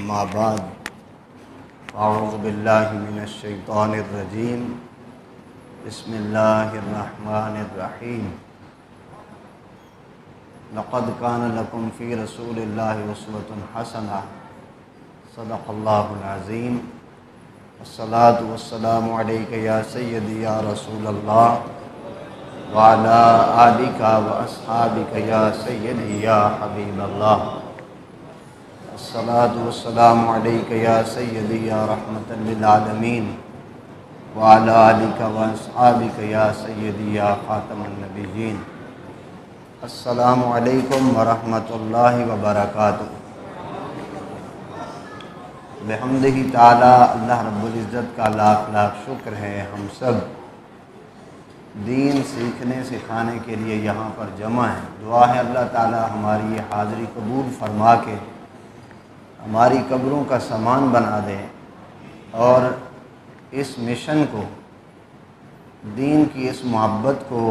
اما بعد اعوذ باللہ من الشیطان الرجیم بسم اللہ الرحمن الرحیم لقد کان لکم فی رسول اللہ اسوۃ حسنہ صدق اللہ العظیم الصلاۃ والسلام علیک یا سیدی یا رسول اللہ وعلی آلک واصحابک یا سیدی یا حبیب اللہ الصلاۃ والسلام علیک یا سیدی یا رحمۃ للعالمین وعلی آلک واصحابک یا سیدی یا خاتم النبیین۔ السلام علیکم ورحمۃ اللہ وبرکاتہ۔ بحمدہ تعالی اللہ رب العزت کا لاکھ لاکھ شکر ہے، ہم سب دین سیکھنے سکھانے کے لیے یہاں پر جمع ہیں۔ دعا ہے اللہ تعالی ہماری یہ حاضری قبول فرما کے ہماری قبروں کا سامان بنا دے اور اس مشن کو، دین کی اس محبت کو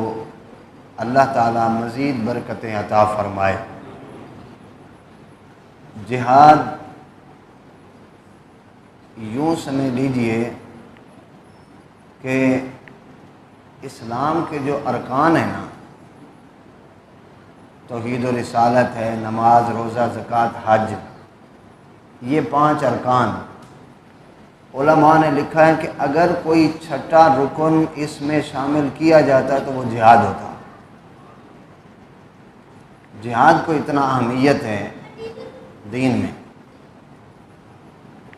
اللہ تعالی مزید برکتیں عطا فرمائے۔ جہاد یوں سمجھ لیجئے کہ اسلام کے جو ارکان ہیں نا، توحید و رسالت ہے، نماز، روزہ، زکوٰۃ، حج، یہ 5 ارکان، علماء نے لکھا ہے کہ اگر کوئی چھٹا رکن اس میں شامل کیا جاتا تو وہ جہاد ہوتا۔ جہاد کو اتنا اہمیت ہے دین میں،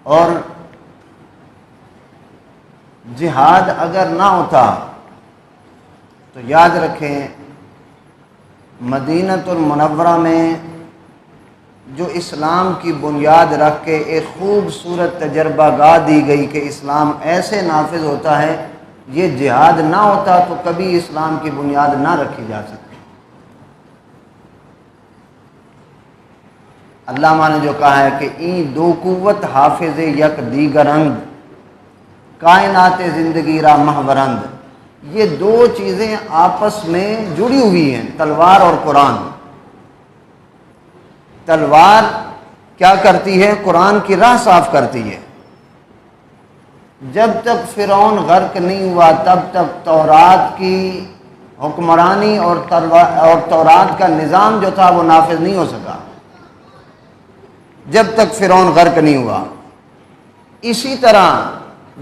اور جہاد اگر نہ ہوتا تو یاد رکھیں مدینۃ المنورہ میں جو اسلام کی بنیاد رکھ کے ایک خوبصورت تجربہ گاہ دی گئی کہ اسلام ایسے نافذ ہوتا ہے، یہ جہاد نہ ہوتا تو کبھی اسلام کی بنیاد نہ رکھی جا سکتی۔ علامہ نے جو کہا ہے کہ این دو قوت حافظ یک دیگرند، کائنات زندگی را محورند، یہ 2 چیزیں آپس میں جڑی ہوئی ہیں، تلوار اور قرآن۔ تلوار کیا کرتی ہے؟ قرآن کی راہ صاف کرتی ہے۔ جب تک فرعون غرق نہیں ہوا تب تک تورات کی حکمرانی اور تورات کا نظام جو تھا وہ نافذ نہیں ہو سکا، جب تک فرعون غرق نہیں ہوا۔ اسی طرح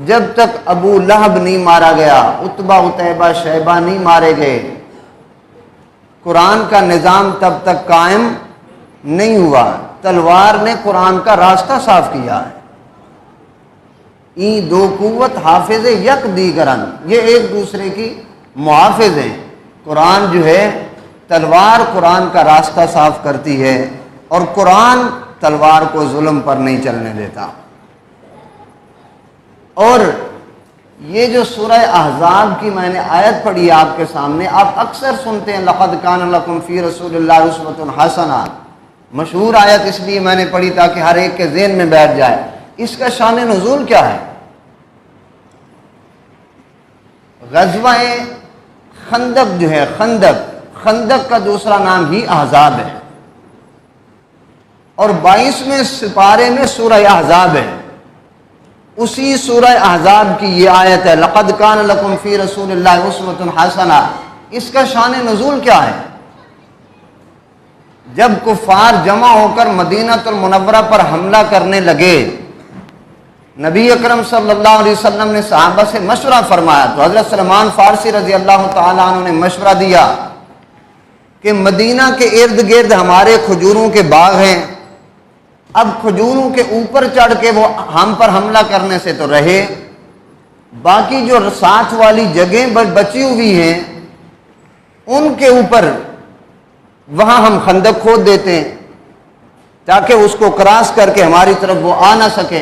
جب تک ابو لہب نہیں مارا گیا، عتبہ عتیبہ شیبہ نہیں مارے گئے، قرآن کا نظام تب تک قائم نہیں ہوا۔ تلوار نے قرآن کا راستہ صاف کیا ہے۔ این 2 قوت حافظ یک دیگرن، یہ ایک دوسرے کی محافظ ہیں۔ قرآن جو ہے، تلوار قرآن کا راستہ صاف کرتی ہے اور قرآن تلوار کو ظلم پر نہیں چلنے دیتا۔ اور یہ جو سورہ احزاب کی میں نے آیت پڑھی آپ کے سامنے، آپ اکثر سنتے ہیں لقد کان لکم فی رسول اللہ اسوۃ حسنہ، مشہور آیت اس لیے میں نے پڑھی تاکہ ہر ایک کے ذہن میں بیٹھ جائے۔ اس کا شان نزول کیا ہے؟ غزوہ خندق جو ہے، خندق کا دوسرا نام ہی احزاب ہے، اور 22ویں سپارے میں سورہ احزاب ہے۔ اسی سورہ احزاب کی یہ آیت ہے لقد کان لکم فی رسول اللہ اسوۃ حسنہ۔ اس کا شان نزول کیا ہے؟ جب کفار جمع ہو کر مدینۃ المنورہ پر حملہ کرنے لگے، نبی اکرم صلی اللہ علیہ وسلم نے صحابہ سے مشورہ فرمایا تو حضرت سلمان فارسی رضی اللہ تعالیٰ عنہ نے مشورہ دیا کہ مدینہ کے ارد گرد ہمارے کھجوروں کے باغ ہیں، اب کھجوروں کے اوپر چڑھ کے وہ ہم پر حملہ کرنے سے تو رہے، باقی جو ساتھ والی جگہیں بچی ہوئی ہیں ان کے اوپر وہاں ہم خندق کھود دیتے ہیں تاکہ اس کو کراس کر کے ہماری طرف وہ آ نہ سکے،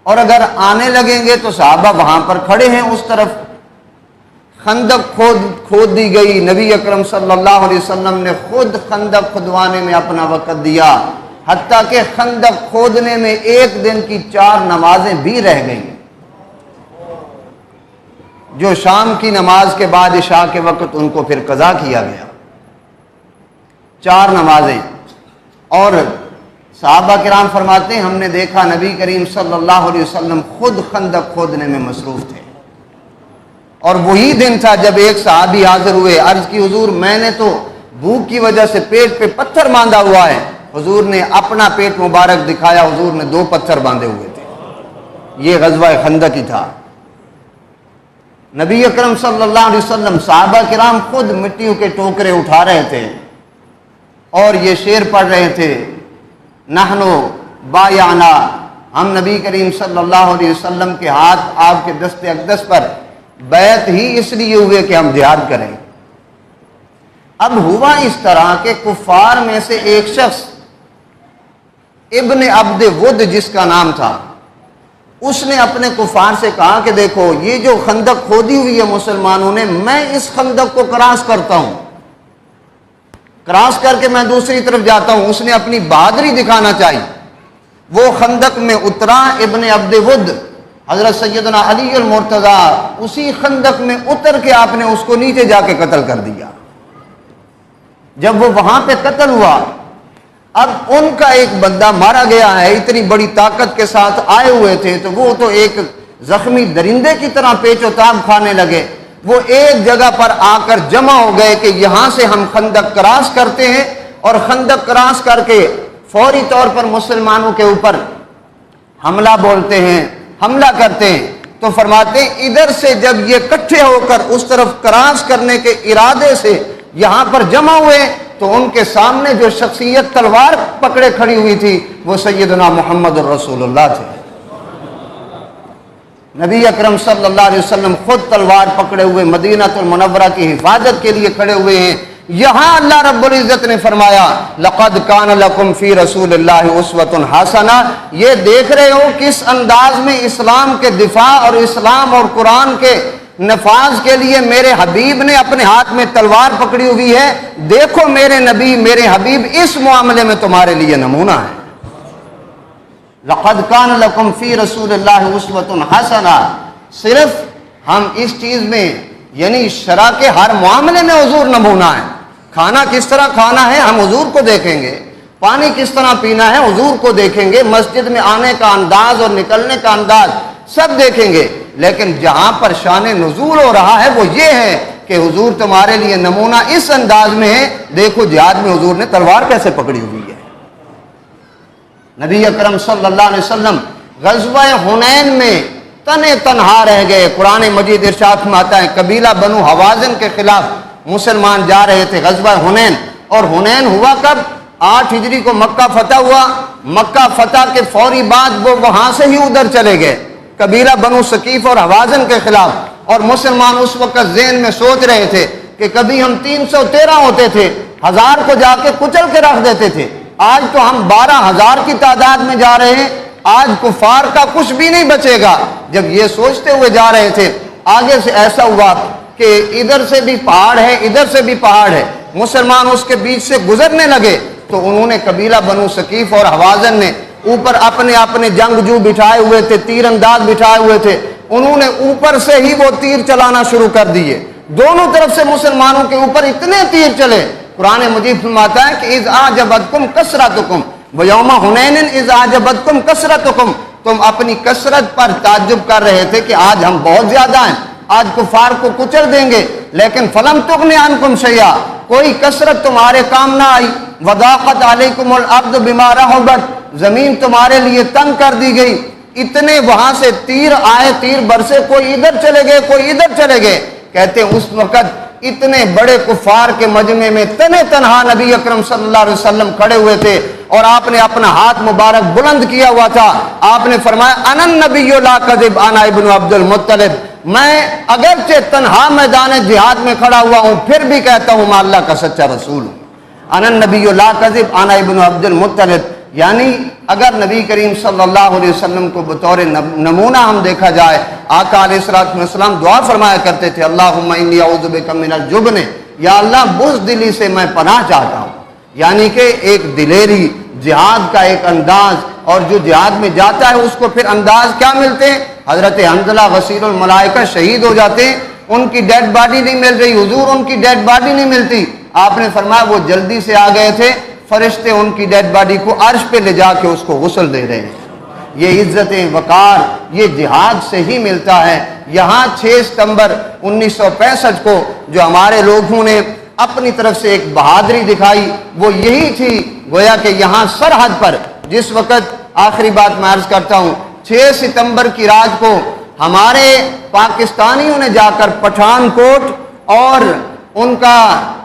اور اگر آنے لگیں گے تو صحابہ وہاں پر کھڑے ہیں اس طرف۔ خندق کھود دی گئی، نبی اکرم صلی اللہ علیہ وسلم نے خود خندق کھدوانے میں اپنا وقت دیا، حتیٰ کہ خندق کھودنے میں 1 دن کی 4 نمازیں بھی رہ گئیں، جو شام کی نماز کے بعد عشاء کے وقت ان کو پھر قضا کیا گیا۔ 4 نمازیں، اور صحابہ کرام فرماتے ہیں ہم نے دیکھا نبی کریم صلی اللہ علیہ وسلم خود خندق کھودنے میں مصروف تھے، اور وہی دن تھا جب ایک صحابی حاضر ہوئے، عرض کی حضور میں نے تو بھوک کی وجہ سے پیٹ پہ پتھر باندھا ہوا ہے۔ حضور نے اپنا پیٹ مبارک دکھایا، حضور نے 2 پتھر باندھے ہوئے تھے۔ یہ غزوہ خندق ہی تھا۔ نبی اکرم صلی اللہ علیہ وسلم صحابہ کرام خود مٹیوں کے ٹوکرے اٹھا رہے تھے اور یہ شعر پڑھ رہے تھے، نحنو بایعنا، ہم نبی کریم صلی اللہ علیہ وسلم کے ہاتھ آپ کے دست اقدس پر بیعت ہی اس لیے ہوئے کہ ہم جہاد کریں۔ اب ہوا اس طرح کہ کفار میں سے ایک شخص ابن عبد ود جس کا نام تھا، اس نے اپنے کفار سے کہا کہ دیکھو یہ جو خندق کھودی ہوئی ہے مسلمانوں نے، میں اس خندق کو کراس کرتا ہوں، کراس کر کے میں دوسری طرف جاتا ہوں۔ اس نے اپنی بہادری دکھانا چاہی، وہ خندق میں اترا۔ ابن عبد ود حضرت سیدنا علی المرتضیٰ اسی خندق میں اتر کے آپ نے اس کو نیچے جا کے قتل کر دیا۔ جب وہ وہاں پہ قتل ہوا، اب ان کا ایک بندہ مارا گیا ہے، اتنی بڑی طاقت کے ساتھ آئے ہوئے تھے تو وہ تو ایک زخمی درندے کی طرح پیچ و تاب کھانے لگے۔ وہ ایک جگہ پر آ کر جمع ہو گئے کہ یہاں سے ہم خندق کراس کرتے ہیں، اور خندق کراس کر کے فوری طور پر مسلمانوں کے اوپر حملہ بولتے ہیں، حملہ کرتے ہیں۔ تو فرماتے ہیں ادھر سے جب یہ اکٹھے ہو کر اس طرف کراس کرنے کے ارادے سے یہاں پر جمع ہوئے تو ان کے سامنے جو شخصیت تلوار پکڑے کھڑی ہوئی تھی وہ سیدنا محمد الرسول اللہ تھے۔ نبی اکرم صلی اللہ علیہ وسلم خود تلوار پکڑے ہوئے مدینہ المنورہ کی حفاظت کے لیے کھڑے ہوئے ہیں۔ یہاں اللہ رب العزت نے فرمایا لقد کان لکم فی رسول اللہ اسوۃ حسنہ، یہ دیکھ رہے ہو کس انداز میں اسلام کے دفاع اور اسلام اور قرآن کے نفاذ کے لیے میرے حبیب نے اپنے ہاتھ میں تلوار پکڑی ہوئی ہے۔ دیکھو میرے نبی میرے حبیب اس معاملے میں تمہارے لیے نمونہ ہے۔ لقد کان لکم فی رسول اللہ اسوۃ حسنہ، صرف ہم اس چیز میں یعنی شرع کے ہر معاملے میں حضور نمونہ ہے۔ کھانا کس طرح کھانا ہے ہم حضور کو دیکھیں گے، پانی کس طرح پینا ہے حضور کو دیکھیں گے، مسجد میں آنے کا انداز اور نکلنے کا انداز سب دیکھیں گے، لیکن جہاں پر شان نزول ہو رہا ہے وہ یہ ہے کہ حضور تمہارے لیے نمونہ اس انداز میں ہے۔ دیکھو جہاد میں حضور نے تلوار کیسے پکڑی ہوئی ہے۔ نبی اکرم صلی اللہ علیہ وسلم غزوہ حنین میں تنے تنہا رہ گئے۔ قرآن مجید ارشاد میں آتا ہے قبیلہ بنو حوازن کے خلاف مسلمان جا رہے تھے غزوہ حنین، اور حنین ہوا کب؟ 8 ہجری کو مکہ فتح ہوا۔ مکہ فتح کے فوری بعد وہ وہاں سے ہی ادھر چلے گئے قبیلہ بنو ثقیف اور حوازن کے خلاف، اور مسلمان اس وقت ذہن میں سوچ رہے تھے کہ کبھی ہم 313 ہوتے تھے، 1000 کو جا کے کچل کے رکھ دیتے تھے، آج تو ہم 12,000 کی تعداد میں جا رہے ہیں، آج کفار کا کچھ بھی نہیں بچے گا۔ جب یہ سوچتے ہوئے جا رہے تھے، آگے سے ایسا ہوا کہ ادھر سے بھی پہاڑ ہے ادھر سے بھی پہاڑ ہے، مسلمان اس کے بیچ سے گزرنے لگے تو انہوں نے قبیلہ بنو ثقیف اور حوازن نے اوپر اپنے اپنے جنگجو بٹھائے ہوئے تھے، تیر انداز بٹھائے ہوئے تھے، انہوں نے اوپر سے ہی وہ تیر چلانا شروع کر دیے۔ دونوں طرف سے مسلمانوں کے اوپر اتنے تیر چلے، قرآن مجید فرماتا ہے کہ اذ اعجبتکم کثرتکم ویوم حنین اذ اعجبتکم کثرتکم، تم اپنی کثرت پر تعجب کر رہے تھے کہ آج ہم بہت زیادہ ہیں، آج کفار کو کچل دیں گے، لیکن فلم تغن عنکم شیئا، کوئی کثرت تمہارے کام نہ آئی۔ وضاقت علیکم الارض بما رحبت، زمین تمہارے لیے تنگ کر دی گئی، اتنے وہاں سے تیر آئے تیر برسے، کوئی ادھر چلے گئے کوئی ادھر چلے گئے۔ کہتے ہیں اس وقت اتنے بڑے کفار کے مجمع میں تنے تنہا نبی اکرم صلی اللہ علیہ وسلم کھڑے ہوئے تھے، اور آپ نے اپنا ہاتھ مبارک بلند کیا ہوا تھا۔ آپ نے فرمایا انا النبی لا کذب انا ابن عبد المطلب، میں اگرچہ تنہا میدان جہاد میں کھڑا ہوا ہوں پھر بھی کہتا ہوں میں اللہ کا سچا رسول ہوں۔ انا النبی لا کذب انا ابن عبد المطلب، یعنی اگر نبی کریم صلی اللہ علیہ وسلم کو بطور نمونہ ہم دیکھا جائے، آقا علیہ السلام دعا فرمایا کرتے تھے اللہم انی اعوذ بک من الجبن، یا اللہ بزدلی سے میں پناہ چاہتا ہوں، یعنی کہ ایک دلیری جہاد کا ایک انداز، اور جو جہاد میں جاتا ہے اس کو پھر انداز کیا ملتے ہیں؟ حضرت حنظلہ غسیل الملائکہ شہید ہو جاتے ہیں، ان کی ڈیڈ باڈی نہیں مل رہی، حضور ان کی ڈیڈ باڈی نہیں ملتی، آپ نے فرمایا وہ جلدی سے آ گئے تھے فرشتے ان کی ڈیڈ باڈی کو عرش پہ لے جا کے اس کو غسل دے رہے ہیں۔ یہ عزت وقار یہ جہاد سے ہی ملتا ہے۔ یہاں 6 ستمبر 1965 کو جو ہمارے لوگوں نے اپنی طرف سے ایک بہادری دکھائی وہ یہی تھی، گویا کہ یہاں سرحد پر جس وقت، آخری بات میں عرض کرتا ہوں، 6 ستمبر کی رات کو ہمارے پاکستانیوں نے جا کر پٹھان کوٹ اور ان کا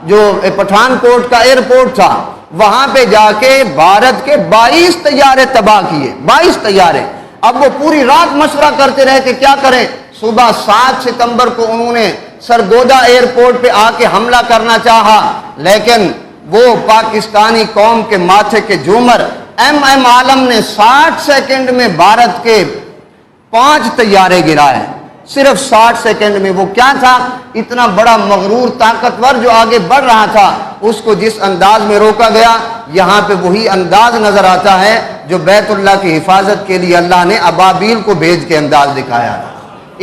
جو پٹھان کوٹ کا ایئرپورٹ تھا وہاں پہ جا کے بھارت کے 22 طیارے تباہ کیے، 22 طیارے۔ اب وہ پوری رات مشورہ کرتے رہے کہ کیا کریں۔ صبح 7 ستمبر کو انہوں نے سرگودا ایئرپورٹ پہ آ کے حملہ کرنا چاہا، لیکن وہ پاکستانی قوم کے ماتھے کے جومر ایم عالم نے 60 سیکنڈ میں بھارت کے 5 طیارے گرائے، صرف 60 سیکنڈ میں۔ وہ کیا تھا؟ اتنا بڑا مغرور طاقتور جو آگے بڑھ رہا تھا اس کو جس انداز میں روکا گیا، یہاں پہ وہی انداز نظر آتا ہے جو بیت اللہ کی حفاظت کے لیے اللہ نے ابابیل کو بھیج کے انداز دکھایا۔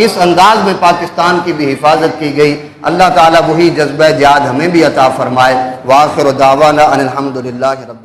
اس انداز میں پاکستان کی بھی حفاظت کی گئی۔ اللہ تعالیٰ وہی جذبہ جہاد ہمیں بھی عطا فرمائے۔ وآخر دعوانا ان الحمدللہ رب